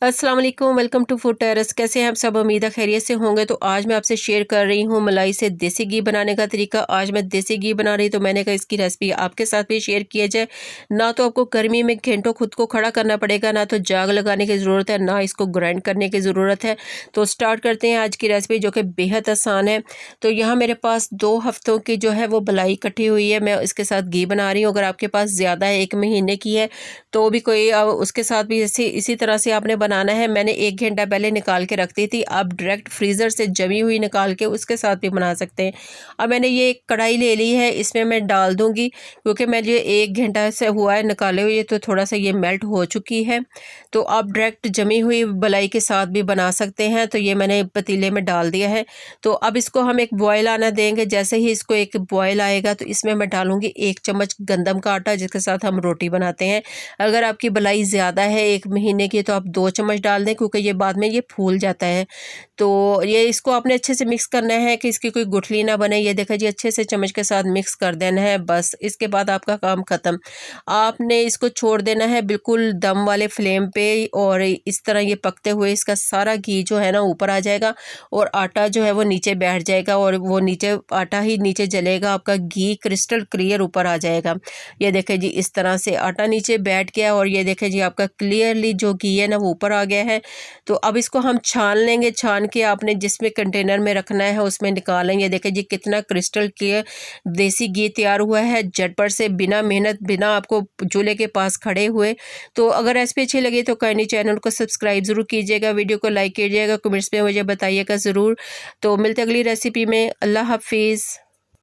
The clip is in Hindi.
अस्सलाम वालेकुम, वेलकम टू फूड टेरेस। कैसे हैं आप सब? उम्मीद है खैरियत से होंगे। तो आज मैं आपसे शेयर कर रही हूँ मलाई से देसी घी बनाने का तरीका। आज मैं देसी घी बना रही, तो मैंने कहा इसकी रेसिपी आपके साथ भी शेयर किया जाए। ना तो आपको गर्मी में घंटों खुद को खड़ा करना पड़ेगा, ना तो जाग लगाने की ज़रूरत है, ना इसको ग्राइंड करने की ज़रूरत है। तो स्टार्ट करते हैं आज की रेसिपी, जो कि बेहद आसान है। तो यहाँ मेरे पास 2 हफ्तों की जो है वो मलाई इकट्ठी हुई है। मैं इसके साथ घी बना रही हूँ। अगर आपके पास ज़्यादा है, 1 महीने की है, तो भी कोई उसके साथ भी इसी तरह से आपने बनाना है। मैंने 1 घंटा पहले निकाल के रख दी थी। आप डायरेक्ट फ्रीज़र से जमी हुई निकाल के उसके साथ भी बना सकते हैं। अब मैंने ये एक कढ़ाई ले ली है, इसमें मैं डाल दूँगी, क्योंकि मैं ये 1 घंटा से हुआ है निकाले हुए, तो थोड़ा-सा ये मेल्ट हो चुकी है। तो आप डायरेक्ट जमी हुई मलाई के साथ भी बना सकते हैं। तो ये मैंने पतीले में डाल दिया है। तो अब इसको हम एक बॉयल आना देंगे। जैसे ही इसको एक बॉयल आएगा, तो इसमें मैं डालूँगी 1 चम्मच गंदम का आटा, जिसके साथ हम रोटी बनाते हैं। अगर आपकी मलाई ज़्यादा है 1 महीने की, तो आप 2 चम्मच डाल दें, क्योंकि ये बाद में ये फूल जाता है। तो ये इसको आपने अच्छे से मिक्स करना है कि इसकी कोई गुठली ना बने। ये देखा जी, अच्छे से चम्मच के साथ मिक्स कर देना है, बस इसके बाद आपका काम ख़त्म। आपने इसको छोड़ देना है बिल्कुल दम वाले फ्लेम पे, और इस तरह ये पकते हुए इसका सारा घी जो है ना ऊपर आ जाएगा, और आटा जो है वो नीचे बैठ जाएगा, और वो नीचे आटा ही नीचे जलेगा, आपका घी क्रिस्टल क्लियर ऊपर आ जाएगा। ये देखें जी, इस तरह से आटा नीचे बैठ गया, और ये देखें जी, आपका क्लियरली जो घी है ना वो ऊपर आ गया है। तो अब इसको हम छान लेंगे। छान के आपने जिसमें कंटेनर में रखना है उसमें निकालेंगे। देखें जी, कितना क्रिस्टल क्लियर देसी घी तैयार हुआ है, झटपट से, बिना मेहनत, बिना आपको चूल्हे के पास खड़े हुए। तो अगर रेसिपी अच्छी लगी तो काइंडली चैनल को सब्सक्राइब ज़रूर कीजिएगा, वीडियो को लाइक कीजिएगा, कमेंट्स में मुझे बताइएगा ज़रूर। तो मिलते अगली रेसिपी में। अल्लाह हाफिज़।